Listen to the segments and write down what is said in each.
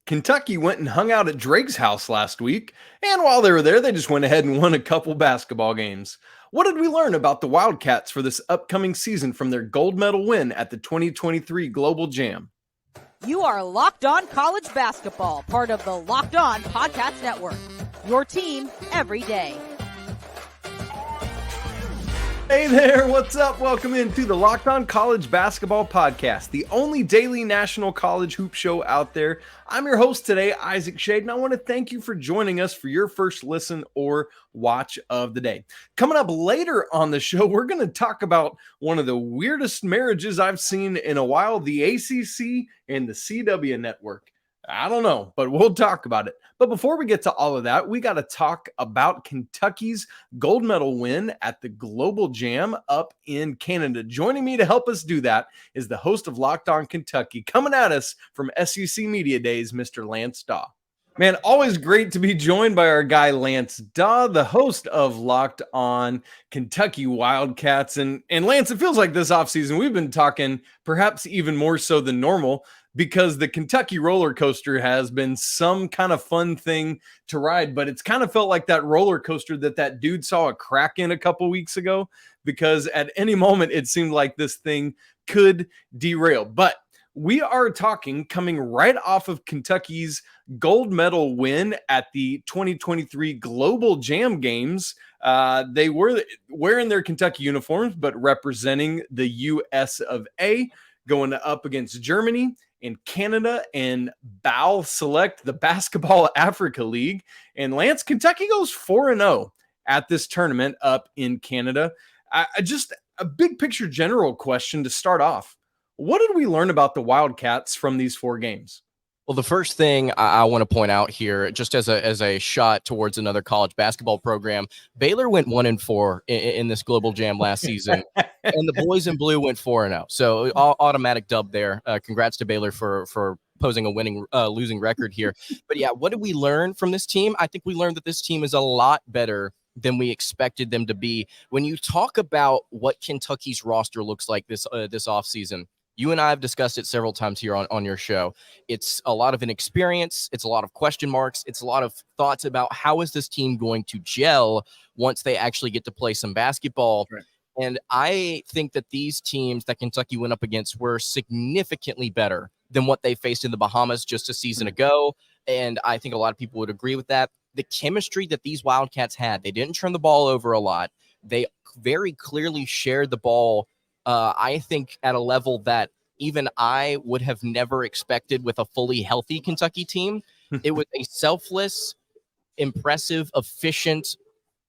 Kentucky went and hung out at Drake's house last week, and while they were there, they just went ahead and won a couple basketball games. What did we learn about the Wildcats for this upcoming season from their gold medal win at the 2023 GLOBL Jam? You are Locked On College Basketball, part of the Locked On Podcast Network. Your team every day. Hey there, what's up? Welcome into the Locked On College Basketball Podcast, the only daily national college hoop show out there. I'm your host today, Isaac Shade, and I want to thank you for joining us for your first listen or watch of the day. Coming up later on the show, we're going to talk about one of the weirdest marriages I've seen in a while, the ACC and the CW Network. I don't know, but we'll talk about it. But before we get to all of that, we got to talk about Kentucky's gold medal win at the GLOBL Jam up in Canada. Joining me to help us do that is the host of Locked On Kentucky, coming at us from SEC Media Days, Mr. Lance Daw. Man, always great to be joined by our guy Lance Daw, the host of Locked On Kentucky Wildcats. And Lance, it feels like this offseason we've been talking perhaps even more so than normal, because the Kentucky roller coaster has been some kind of fun thing to ride, but it's kind of felt like that roller coaster that dude saw a crack in a couple weeks ago, because at any moment it seemed like this thing could derail. But we are talking coming right off of Kentucky's gold medal win at the 2023 GLOBL Jam games. They were wearing their Kentucky uniforms, but representing the US of A, going up against Germany in Canada and BAL Select, the Basketball Africa League. And Lance, Kentucky goes 4-0 at this tournament up in Canada. Just a big picture general question to start off. What did we learn about the Wildcats from these four games? Well, the first thing I want to point out here, just as a shot towards another college basketball program, Baylor went 1-4 in this GLOBL Jam last season, and the boys in blue went 4-0. So automatic dub there. Congrats to Baylor for posing a losing record here. But yeah, what did we learn from this team? I think we learned that this team is a lot better than we expected them to be. When you talk about what Kentucky's roster looks like this offseason, you and I have discussed it several times here on your show. It's a lot of inexperience. It's a lot of question marks. It's a lot of thoughts about how is this team going to gel once they actually get to play some basketball. Right. And I think that these teams that Kentucky went up against were significantly better than what they faced in the Bahamas just a season ago. And I think a lot of people would agree with that. The chemistry that these Wildcats had, they didn't turn the ball over a lot. They very clearly shared the ball, I think, at a level that even I would have never expected with a fully healthy Kentucky team. It was a selfless, impressive, efficient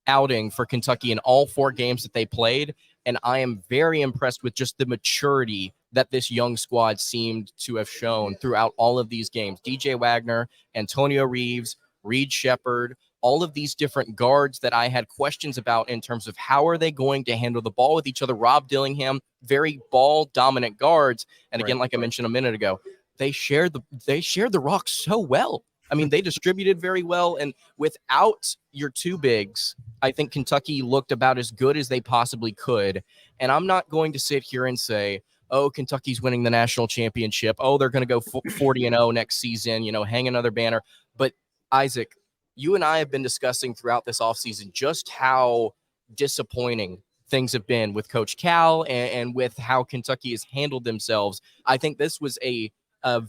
outing for Kentucky in all four games that they played. And I am very impressed with just the maturity that this young squad seemed to have shown throughout all of these games. DJ Wagner, Antonio Reeves, Reed Shepard, all of these different guards that I had questions about in terms of how are they going to handle the ball with each other. Rob Dillingham, very ball dominant guards. And again, like I mentioned a minute ago, they shared the rock so well. I mean, they distributed very well. And without your two bigs, I think Kentucky looked about as good as they possibly could. And I'm not going to sit here and say, oh, Kentucky's winning the national championship. Oh, they're going to go 40-0 next season, hang another banner. But Isaac, you and I have been discussing throughout this offseason just how disappointing things have been with Coach Cal and with how Kentucky has handled themselves. I think this was a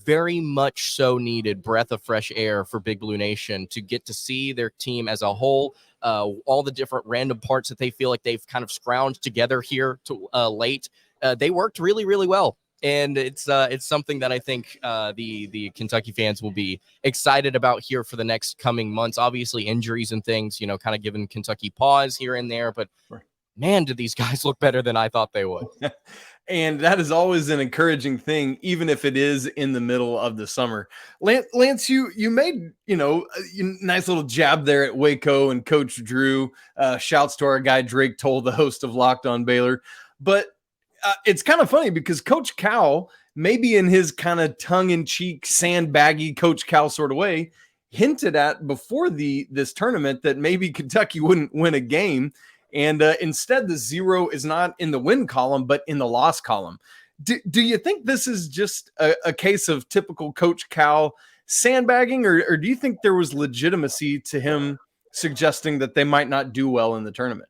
very much so needed breath of fresh air for Big Blue Nation to get to see their team as a whole, all the different random parts that they feel like they've kind of scrounged together here to late. They worked really, really well. And it's something that I think the Kentucky fans will be excited about here for the next coming months. Obviously, injuries and things, kind of giving Kentucky pause here and there. But man, did these guys look better than I thought they would. And that is always an encouraging thing, even if it is in the middle of the summer. Lance, you made, a nice little jab there at Waco and Coach Drew. Shouts to our guy Drake Toll, the host of Locked On Baylor. But it's kind of funny because Coach Cal, maybe in his kind of tongue-in-cheek, sandbaggy Coach Cal sort of way, hinted at before this tournament that maybe Kentucky wouldn't win a game. And instead, the 0 is not in the win column, but in the loss column. Do you think this is just a case of typical Coach Cal sandbagging, or do you think there was legitimacy to him suggesting that they might not do well in the tournament?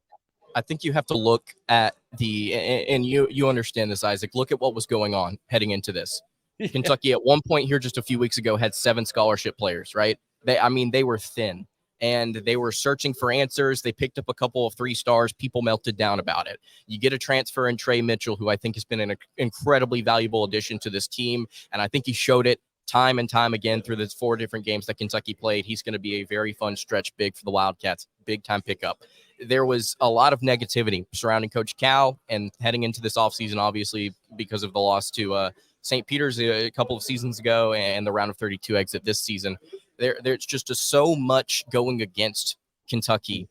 I think you have to look at and you understand this, Isaac. Look at what was going on heading into this. Yeah. Kentucky at one point here just a few weeks ago had 7 scholarship players, right? They were thin and they were searching for answers. They picked up a couple of 3 stars. People melted down about it. You get a transfer in Tre Mitchell, who I think has been an incredibly valuable addition to this team. And I think he showed it time and time again through the 4 different games that Kentucky played. He's going to be a very fun stretch big for the Wildcats. Big time pickup. There was a lot of negativity surrounding Coach Cal and heading into this offseason, obviously, because of the loss to St. Peter's a couple of seasons ago and the round of 32 exit this season. There's just so much going against Kentucky.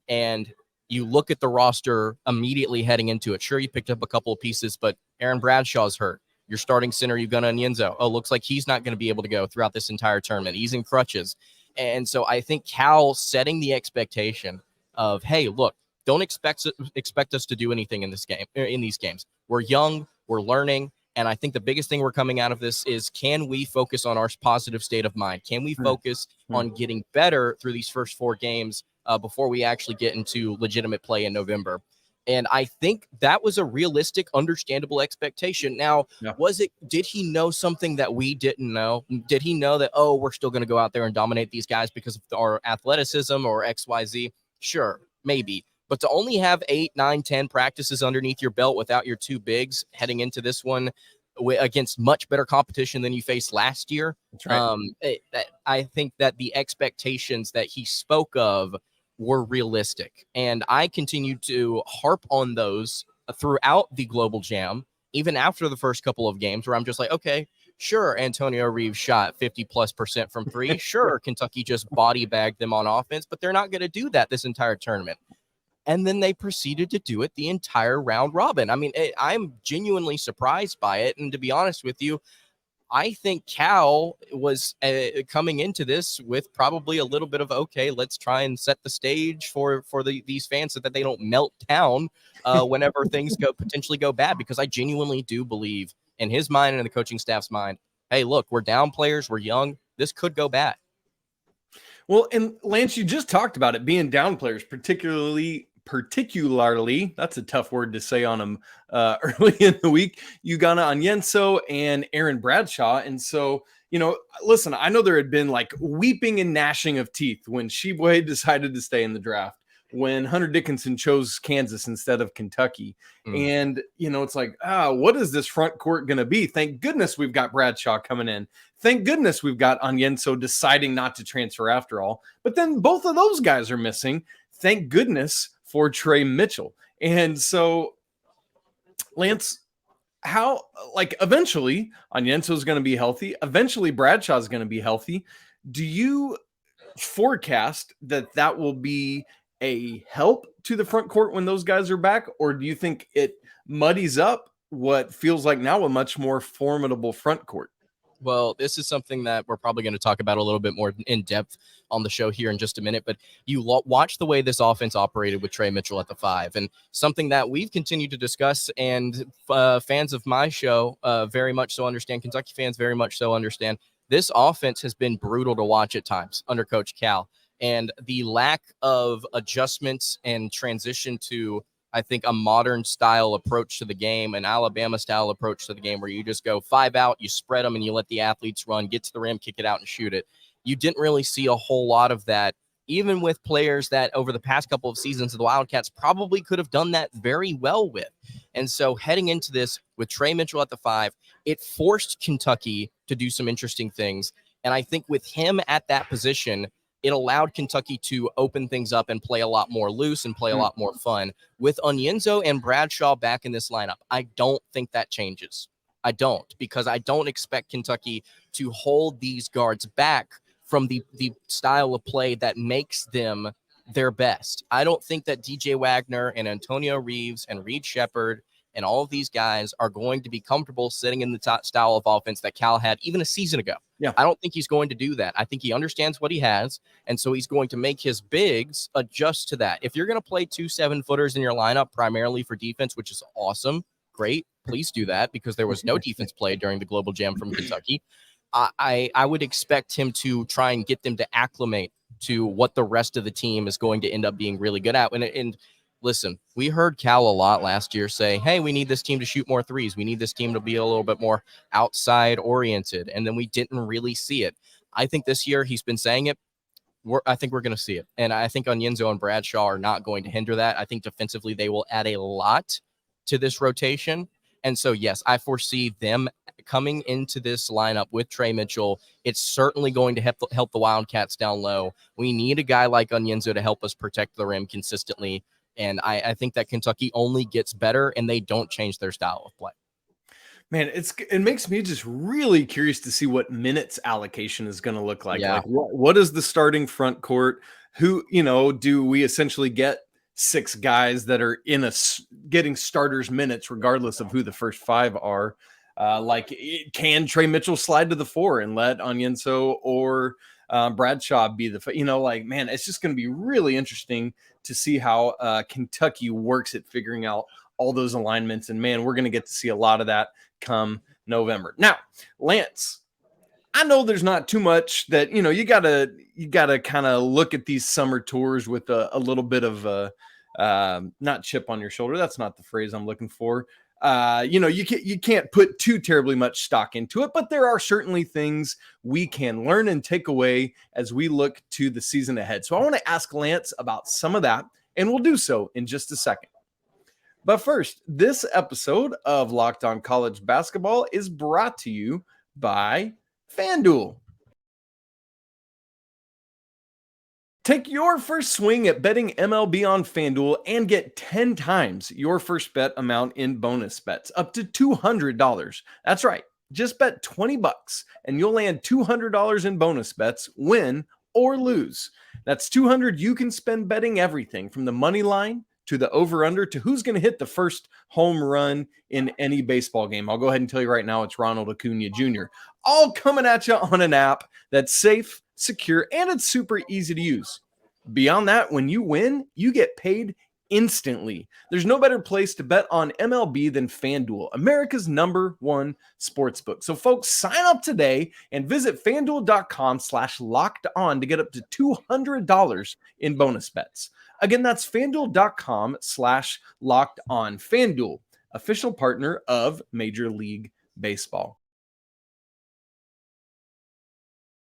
And you look at the roster immediately heading into it. Sure, you picked up a couple of pieces, but Aaron Bradshaw's hurt. Your starting center, you've got Onyenso. Oh, looks like he's not going to be able to go throughout this entire tournament. He's in crutches. And so I think Cal setting the expectation of, hey, look, don't expect us to do anything in these games. We're young, we're learning, and I think the biggest thing we're coming out of this is, can we focus on our positive state of mind? Can we focus on getting better through these first 4 games before we actually get into legitimate play in November? And I think that was a realistic, understandable expectation. Now, did he know something that we didn't know? Did he know that, we're still going to go out there and dominate these guys because of our athleticism or XYZ? Sure, maybe. But to only have 8, 9, 10 practices underneath your belt without your 2 bigs heading into this one against much better competition than you faced last year, that's right. I think that the expectations that he spoke of were realistic. And I continued to harp on those throughout the GLOBL Jam, even after the first couple of games, where I'm just like, okay, sure, Antonio Reeves shot 50+% from 3. Sure, Kentucky just body bagged them on offense, but they're not going to do that this entire tournament. And then they proceeded to do it the entire round robin. I mean, I'm genuinely surprised by it. And to be honest with you, I think Cal was coming into this with probably a little bit of, okay, let's try and set the stage for these fans so that they don't melt down whenever things potentially go bad. Because I genuinely do believe in his mind and in the coaching staff's mind, hey, look, we're down players, we're young, this could go bad. Well, and Lance, you just talked about it being down players, particularly, that's a tough word to say on them early in the week. You got Onyenso and Aaron Bradshaw. And so, listen, I know there had been like weeping and gnashing of teeth when Sheboy decided to stay in the draft, when Hunter Dickinson chose Kansas instead of Kentucky. And, it's like, what is this front court going to be? Thank goodness we've got Bradshaw coming in. Thank goodness we've got Onyenso deciding not to transfer after all. But then both of those guys are missing. Thank goodness for Tre Mitchell. And so, Lance, how, eventually Onyenso is going to be healthy. Eventually Bradshaw is going to be healthy. Do you forecast that will be a help to the front court when those guys are back? Or do you think it muddies up what feels like now a much more formidable front court? Well, this is something that we're probably going to talk about a little bit more in depth on the show here in just a minute, but you watch the way this offense operated with Tre Mitchell at the 5, and something that we've continued to discuss, and fans of my show very much so understand, Kentucky fans very much so understand, this offense has been brutal to watch at times under Coach Cal, and the lack of adjustments and transition to, I think, a modern style approach to the game, an Alabama style approach to the game, where you just go 5 out, you spread them, and you let the athletes run, get to the rim, kick it out, and shoot it. You didn't really see a whole lot of that, even with players that over the past couple of seasons, the Wildcats probably could have done that very well with. And so heading into this with Tre Mitchell at the 5, it forced Kentucky to do some interesting things. And I think with him at that position, it allowed Kentucky to open things up and play a lot more loose and play a lot more fun. With Onyenso and Bradshaw back in this lineup, I don't think that changes. I don't, because I don't expect Kentucky to hold these guards back from the style of play that makes them their best. I don't think that DJ Wagner and Antonio Reeves and Reed Shepherd and all of these guys are going to be comfortable sitting in the style of offense that Cal had even a season ago. Yeah, I don't think he's going to do that. I think he understands what he has, and so he's going to make his bigs adjust to that. If you're going to play 2 7-footers in your lineup primarily for defense, which is awesome, great, please do that, because there was no defense played during the GLOBL Jam from Kentucky. I would expect him to try and get them to acclimate to what the rest of the team is going to end up being really good at. And listen, we heard Cal a lot last year say, hey, we need this team to shoot more threes. We need this team to be a little bit more outside oriented. And then we didn't really see it. I think this year he's been saying it. I think we're going to see it. And I think Onyenso and Bradshaw are not going to hinder that. I think defensively they will add a lot to this rotation. And so, yes, I foresee them coming into this lineup with Tre Mitchell. It's certainly going to help the Wildcats down low. We need a guy like Onyenso to help us protect the rim consistently. And I think that Kentucky only gets better and they don't change their style of play. Man, it makes me just really curious to see what minutes allocation is going to look like. Yeah. Like, what is the starting front court? Who, do we essentially get 6 guys that are getting starters minutes, regardless of who the first 5 are? Can Tre Mitchell slide to the 4 and let Onyenso or Bradshaw be man, it's just going to be really interesting to see how Kentucky works at figuring out all those alignments. And man, we're going to get to see a lot of that come November. Now, Lance, I know there's not too much that, you gotta kind of look at these summer tours with a little bit of not chip on your shoulder. That's not the phrase I'm looking for. You can't put too terribly much stock into it, but there are certainly things we can learn and take away as we look to the season ahead. So I want to ask Lance about some of that, and we'll do so in just a second. But first, this episode of Locked On College Basketball is brought to you by FanDuel. Take your first swing at betting MLB on FanDuel and get 10 times your first bet amount in bonus bets, up to $200. That's right. Just bet $20 and you'll land $200 in bonus bets, win or lose. That's $200 you can spend betting everything from the money line to the over-under to who's going to hit the first home run in any baseball game. I'll go ahead and tell you right now, it's Ronald Acuna Jr. All coming at you on an app that's safe, secure, and it's super easy to use. Beyond that, when you win, you get paid instantly. There's no better place to bet on MLB than FanDuel, America's #1 sportsbook. So folks, sign up today and visit FanDuel.com/locked-on to get up to $200 in bonus bets. Again, that's FanDuel.com/locked-on. FanDuel, official partner of Major League Baseball.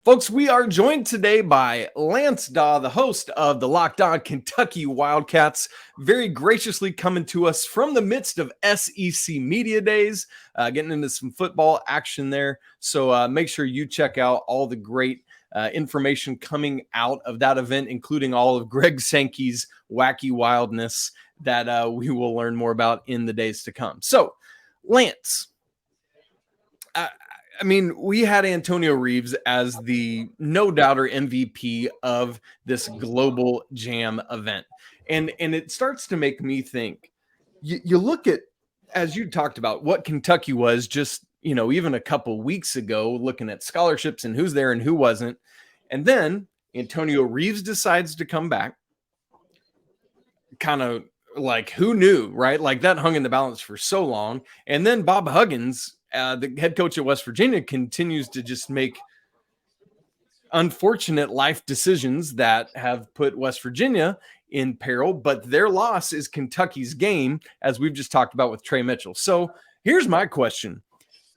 Folks, we are joined today by Lance Daw, the host of the Locked On Kentucky Wildcats, very graciously coming to us from the midst of SEC Media Days, getting into some football action there. So make sure you check out all the great information coming out of that event, including all of Greg Sankey's wacky wildness that we will learn more about in the days to come. So, Lance, we had Antonio Reeves as the no-doubter MVP of this GLOBL Jam event. And it starts to make me think, you look at, as you talked about, what Kentucky was just, even a couple weeks ago, looking at scholarships and who's there and who wasn't. And then Antonio Reeves decides to come back. Kind of like, who knew, right? Like that hung in the balance for so long. And then Bob Huggins, the head coach at West Virginia, continues to just make unfortunate life decisions that have put West Virginia in peril, but their loss is Kentucky's game, as we've just talked about with Tre Mitchell. So here's my question.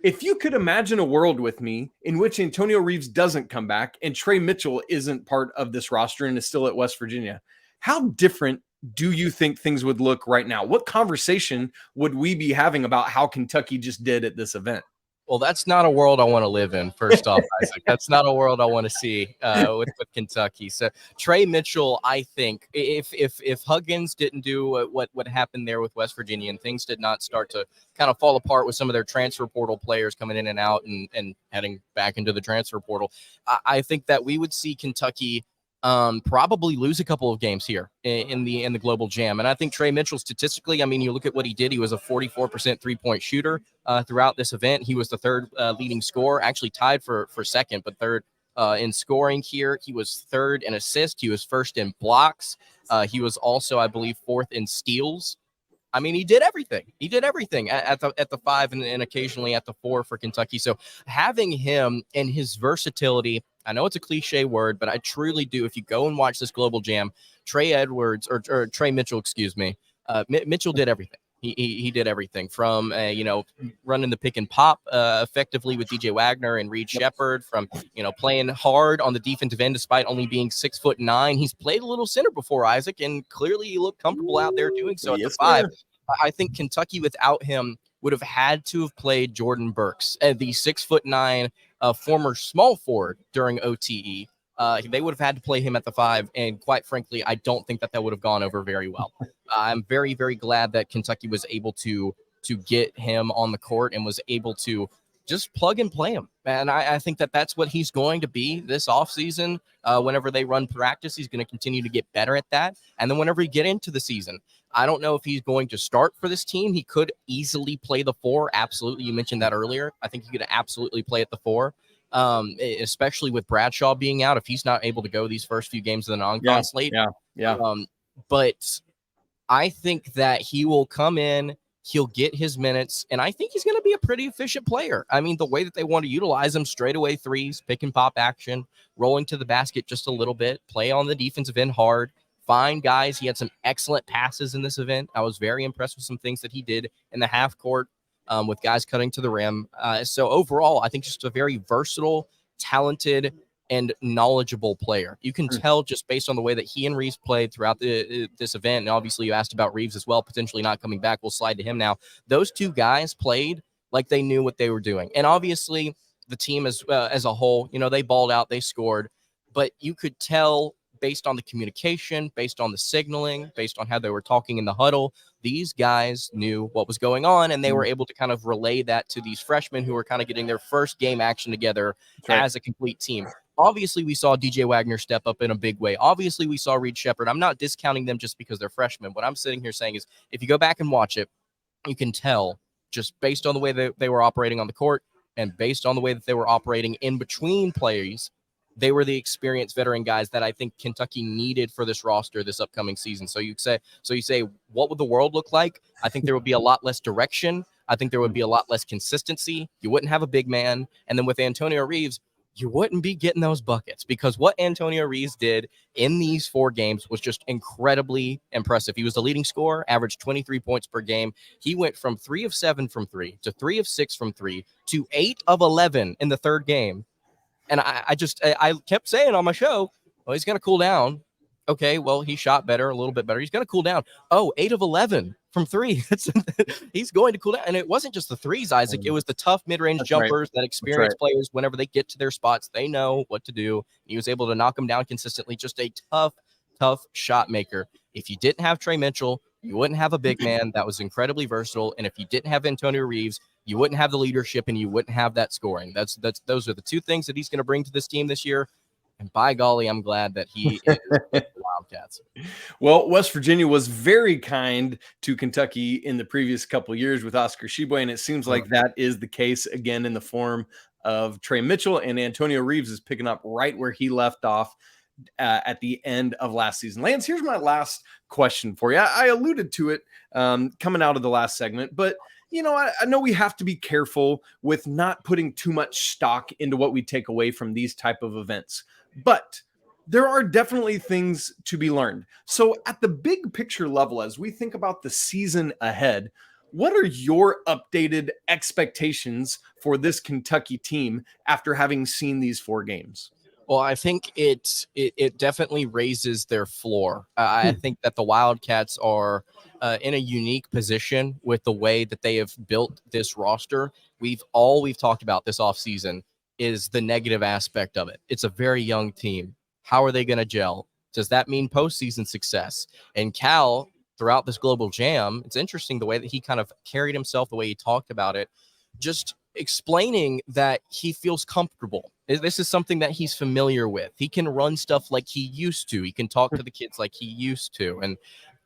If you could imagine a world with me in which Antonio Reeves doesn't come back and Tre Mitchell isn't part of this roster and is still at West Virginia, how different do you think things would look right now? What conversation would we be having about how Kentucky just did at this event? Well, that's not a world I want to live in, first off, Isaac. That's not a world I want to see with Kentucky. So Tre Mitchell, I think, if Huggins didn't do what happened there with West Virginia and things did not start to kind of fall apart with some of their transfer portal players coming in and out and heading back into the transfer portal, I think that we would see Kentucky probably lose a couple of games here in the GLOBL Jam. And I think Tre Mitchell, statistically, you look at what he did. He was a 44% three-point shooter throughout this event. He was the third leading scorer, actually tied for second, but third in scoring here. He was third in assists. He was first in blocks. He was also, I believe, fourth in steals. I mean, he did everything. He did everything at the 5 and occasionally at the 4 for Kentucky. So having him and his versatility, I know it's a cliche word, but I truly do. If you go and watch this Global Jam, Tre Mitchell, excuse me, Mitchell did everything. He did everything from, running the pick and pop effectively with DJ Wagner and Reed Shepard, from, playing hard on the defensive end despite only being 6'9". He's played a little center before, Isaac, and clearly he looked comfortable out there doing so at the 5. Sir. I think Kentucky without him would have had to have played Jordan Burks, the 6'9" former small forward during OTE. They would have had to play him at the 5, and quite frankly, I don't think that would have gone over very well. I'm very, very glad that Kentucky was able to get him on the court and was able to just plug and play him. And I think that's what he's going to be this offseason. Whenever they run practice, he's going to continue to get better at that. And then whenever you get into the season, I don't know if he's going to start for this team. He could easily play the 4. Absolutely. You mentioned that earlier. I think he could absolutely play at the 4. Especially with Bradshaw being out, if he's not able to go these first few games of the non-con slate. But I think that he will come in, he'll get his minutes, and I think he's going to be a pretty efficient player. I mean, the way that they want to utilize him, straightaway threes, pick and pop action, rolling to the basket just a little bit, play on the defensive end hard, find guys. He had some excellent passes in this event. I was very impressed with some things that he did in the half court. With guys cutting to the rim. So overall, I think just a very versatile, talented, and knowledgeable player. You can tell just based on the way that he and Reeves played throughout this event. And obviously you asked about Reeves as well, potentially not coming back. We'll slide to him now. Those two guys played like they knew what they were doing. And obviously the team as a whole, they balled out, they scored, but you could tell based on the communication, based on the signaling, based on how they were talking in the huddle, these guys knew what was going on, and they were able to kind of relay that to these freshmen who were kind of getting their first game action together as a complete team. Obviously, we saw DJ Wagner step up in a big way. Obviously, we saw Reed Shepard. I'm not discounting them just because they're freshmen. What I'm sitting here saying is if you go back and watch it, you can tell just based on the way that they were operating on the court and based on the way that they were operating in between plays, they were the experienced veteran guys that I think Kentucky needed for this roster this upcoming season. So you say, what would the world look like? I think there would be a lot less direction. I think there would be a lot less consistency. You wouldn't have a big man. And then with Antonio Reeves, you wouldn't be getting those buckets, because what Antonio Reeves did in these 4 games was just incredibly impressive. He was the leading scorer, averaged 23 points per game. He went from 3 of 7 from 3 to 3 of 6 from 3 to 8 of 11 in the 3rd game. And I kept saying on my show, well, he's going to cool down. Okay, well, he shot better, a little bit better. He's going to cool down. 8 of 11 from 3. He's going to cool down. And it wasn't just the threes, Isaac. It was the tough mid-range jumpers that experienced players, whenever they get to their spots, they know what to do. He was able to knock them down consistently. Just a tough shot maker. If you didn't have Tre Mitchell, you wouldn't have a big man that was incredibly versatile. And if you didn't have Antonio Reeves, you wouldn't have the leadership and you wouldn't have that scoring. Those are the 2 things that he's going to bring to this team this year. And by golly, I'm glad that he is with the Wildcats. Well, West Virginia was very kind to Kentucky in the previous couple of years with Oscar Tshiebwe, and it seems like that is the case again in the form of Tre Mitchell, and Antonio Reeves is picking up right where he left off at the end of last season. Lance, here's my last question for you. I alluded to it coming out of the last segment, but I know we have to be careful with not putting too much stock into what we take away from these type of events. But there are definitely things to be learned. So at the big picture level, as we think about the season ahead, what are your updated expectations for this Kentucky team after having seen these 4 games? Well, I think it definitely raises their floor. I think that the Wildcats are in a unique position with the way that they have built this roster. We've talked about this offseason is the negative aspect of it. It's a very young team. How are they going to gel? Does that mean postseason success? And Cal, throughout this Global Jam, it's interesting the way that he kind of carried himself, the way he talked about it, just explaining that he feels comfortable. This is something that he's familiar with. He can run stuff like he used to. He can talk to the kids like he used to. And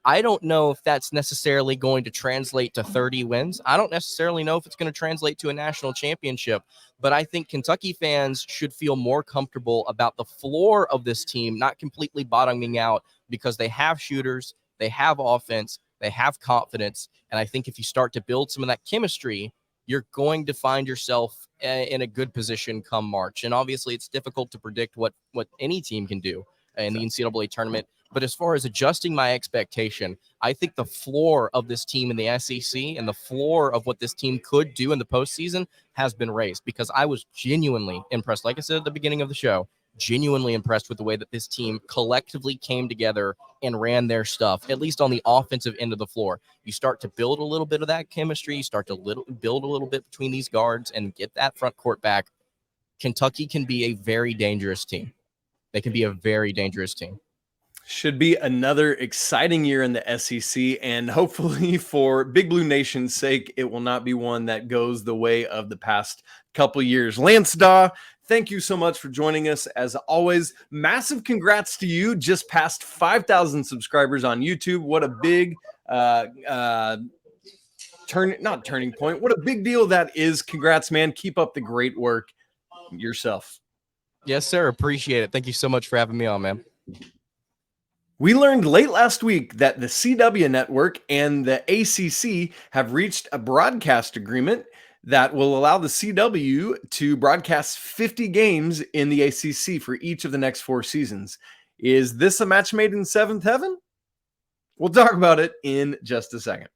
I don't know if that's necessarily going to translate to 30 wins. I don't necessarily know if it's going to translate to a national championship, but I think Kentucky fans should feel more comfortable about the floor of this team, not completely bottoming out, because they have shooters, they have offense, They have confidence. And I think if you start to build some of that chemistry, you're going to find yourself in a good position come March. And obviously, it's difficult to predict what any team can do in the NCAA tournament. But as far as adjusting my expectation, I think the floor of this team in the SEC and the floor of what this team could do in the postseason has been raised, because I was genuinely impressed. Like I said at the beginning of the show, genuinely impressed with the way that this team collectively came together and ran their stuff, at least on the offensive end of the floor. You start to build a little bit of that chemistry. You start to build a little bit between these guards and get that front court back. Kentucky can be a very dangerous team. They can be a very dangerous team. Should be another exciting year in the SEC, and hopefully for Big Blue Nation's sake, it will not be one that goes the way of the past couple years. Lance Daw, thank you so much for joining us. As always, massive congrats to you. Just past 5,000 subscribers on YouTube. What a big turning point. What a big deal that is. Congrats, man. Keep up the great work yourself. Yes, sir. Appreciate it. Thank you so much for having me on, man. We learned late last week that the CW Network and the ACC have reached a broadcast agreement that will allow the CW to broadcast 50 games in the ACC for each of the next 4 seasons. Is this a match made in seventh heaven? We'll talk about it in just a second.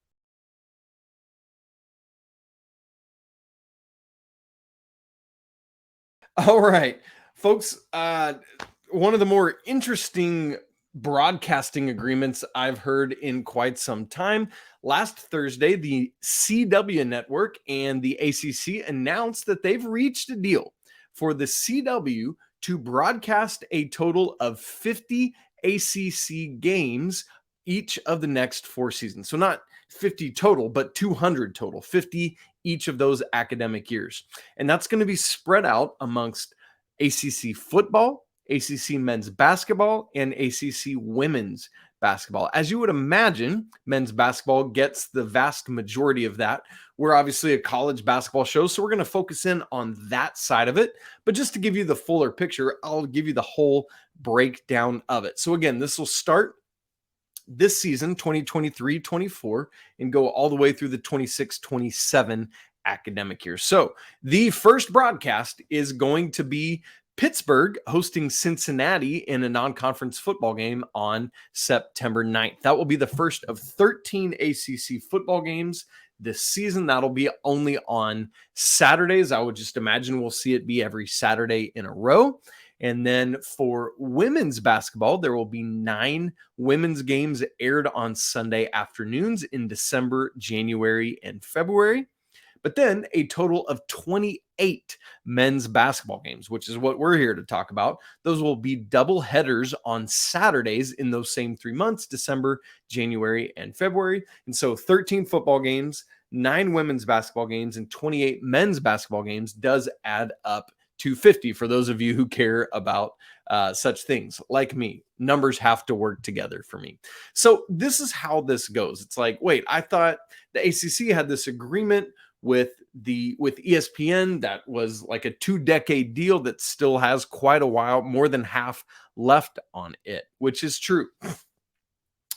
All right, folks, one of the more interesting broadcasting agreements I've heard in quite some time. Last Thursday, the CW Network and the ACC announced that they've reached a deal for the CW to broadcast a total of 50 ACC games each of the next 4 seasons. So not 50 total, but 200 total, 50 each of those academic years. And that's going to be spread out amongst ACC football, ACC men's basketball, and ACC women's basketball. As you would imagine, men's basketball gets the vast majority of that. We're obviously a college basketball show, so we're going to focus in on that side of it. But just to give you the fuller picture, I'll give you the whole breakdown of it. So again, this will start this season, 2023-24, and go all the way through the 26-27 academic year. So the first broadcast is going to be Pittsburgh hosting Cincinnati in a non-conference football game on September 9th. That will be the first of 13 ACC football games this season. That'll be only on Saturdays. I would just imagine we'll see it be every Saturday in a row. And then for women's basketball, there will be 9 women's games aired on Sunday afternoons in December, January, and February. But then a total of 28 men's basketball games, which is what we're here to talk about. Those will be double headers on Saturdays in those same 3 months, December, January, and February. And so 13 football games, 9 women's basketball games, and 28 men's basketball games does add up to 50 for those of you who care about such things like me. Numbers have to work together for me. So this is how this goes. It's like, wait, I thought the ACC had this agreement with ESPN that was like a 2-decade deal that still has quite a while, more than half left on it, which is true.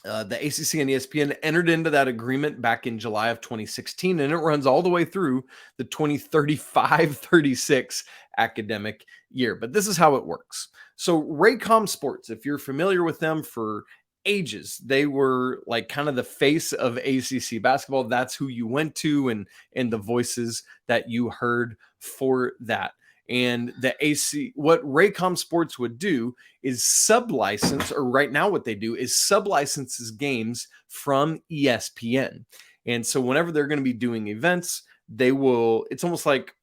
The ACC and ESPN entered into that agreement back in July of 2016, and it runs all the way through the 2035-36 academic year. But this is how it works. So Raycom Sports, if you're familiar with them for ages, they were like kind of the face of ACC basketball. That's who you went to and the voices that you heard for that. And what Raycom Sports would do is sublicense, or right now what they do is sublicenses games from ESPN. And so whenever they're going to be doing events, it's almost like,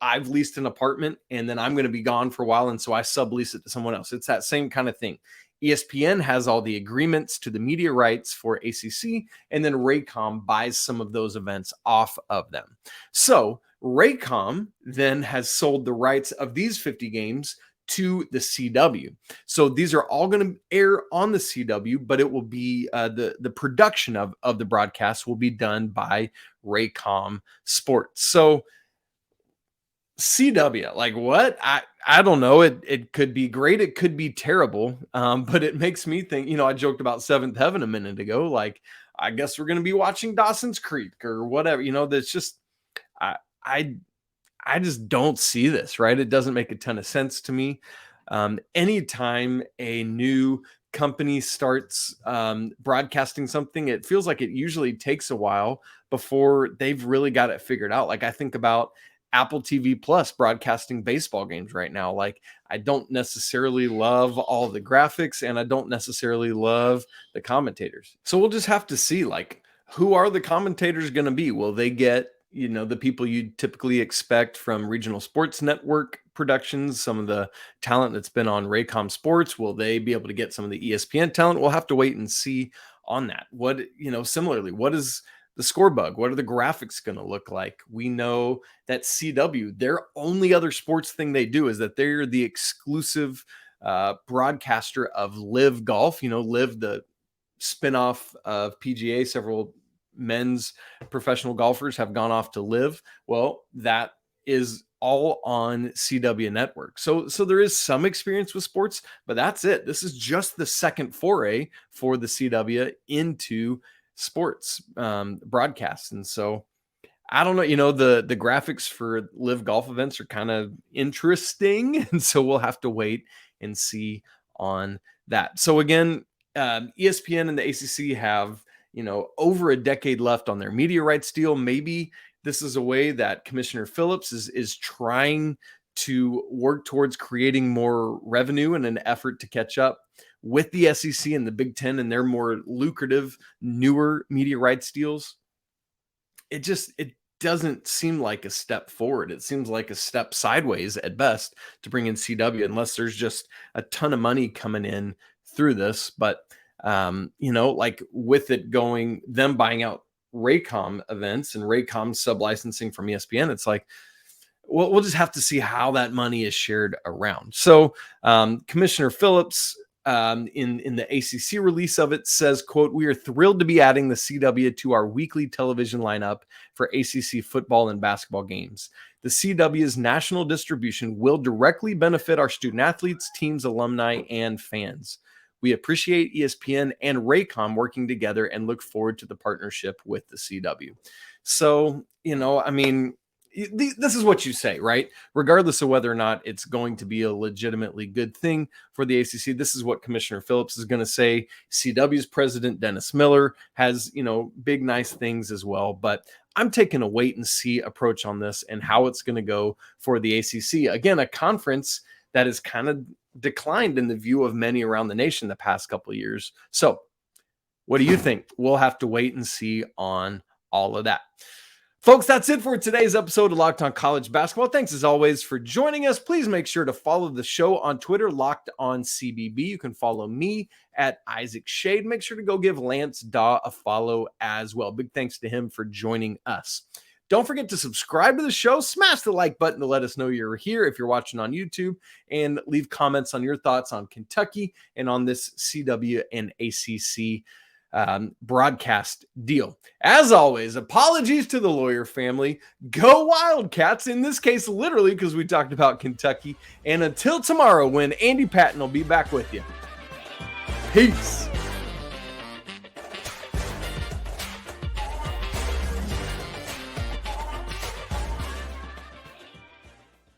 I've leased an apartment and then I'm going to be gone for a while. And so I sublease it to someone else. It's that same kind of thing. ESPN has all the agreements to the media rights for ACC, and then Raycom buys some of those events off of them. So Raycom then has sold the rights of these 50 games to the CW. So these are all going to air on the CW, but it will be the production of the broadcast will be done by Raycom Sports. So CW, like what? I don't know. It could be great. It could be terrible. But it makes me think, I joked about seventh heaven a minute ago. Like I guess we're going to be watching Dawson's Creek or whatever. That's just, I just don't see this, right? It doesn't make a ton of sense to me. Anytime a new company starts broadcasting something, it feels like it usually takes a while before they've really got it figured out. Like I think about Apple TV Plus broadcasting baseball games right now. Like I don't necessarily love all the graphics and I don't necessarily love the commentators. So we'll just have to see, like, who are the commentators going to be? Will they get, the people you typically expect from regional sports network productions, some of the talent that's been on Raycom Sports? Will they be able to get some of the ESPN talent? We'll have to wait and see on that. Similarly, what is the score bug? What are the graphics going to look like? We know that CW, their only other sports thing they do is that they're the exclusive broadcaster of Live Golf. Live, the spinoff of PGA. Several men's professional golfers have gone off to Live. Well, that is all on CW Network. So there is some experience with sports, but that's it. This is just the second foray for the CW into sports broadcasts. And so I don't know, the graphics for Live Golf events are kind of interesting. And so we'll have to wait and see on that. So again, ESPN and the ACC have, over a decade left on their media rights deal. Maybe this is a way that Commissioner Phillips is trying to work towards creating more revenue in an effort to catch up with the SEC and the Big Ten and their more lucrative, newer media rights deals. It doesn't seem like a step forward. It seems like a step sideways at best to bring in CW, unless there's just a ton of money coming in through this. But, like with it going, them buying out Raycom events and Raycom sub-licensing from ESPN, it's like, we'll just have to see how that money is shared around. So Commissioner Phillips, in the ACC release of it, says, quote, "We are thrilled to be adding the CW to our weekly television lineup for ACC football and basketball games. The CW's national distribution will directly benefit our student athletes, teams, alumni, and fans. We appreciate ESPN and Raycom working together and look forward to the partnership with the CW." So, this is what you say, right? Regardless of whether or not it's going to be a legitimately good thing for the ACC, this is what Commissioner Phillips is going to say. CW's president, Dennis Miller, has, big, nice things as well. But I'm taking a wait and see approach on this and how it's going to go for the ACC. Again, a conference that has kind of declined in the view of many around the nation the past couple of years. So what do you think? We'll have to wait and see on all of that. Folks, that's it for today's episode of Locked On College Basketball. Thanks as always for joining us. Please make sure to follow the show on Twitter, Locked On CBB. You can follow me at Isaac Shade. Make sure to go give Lance Daw a follow as well. Big thanks to him for joining us. Don't forget to subscribe to the show. Smash the like button to let us know you're here if you're watching on YouTube, and leave comments on your thoughts on Kentucky and on this CW and ACC broadcast deal. As always, apologies to the lawyer family. Go Wildcats, in this case literally, because we talked about Kentucky. And until tomorrow, when Andy Patton will be back with you. Peace.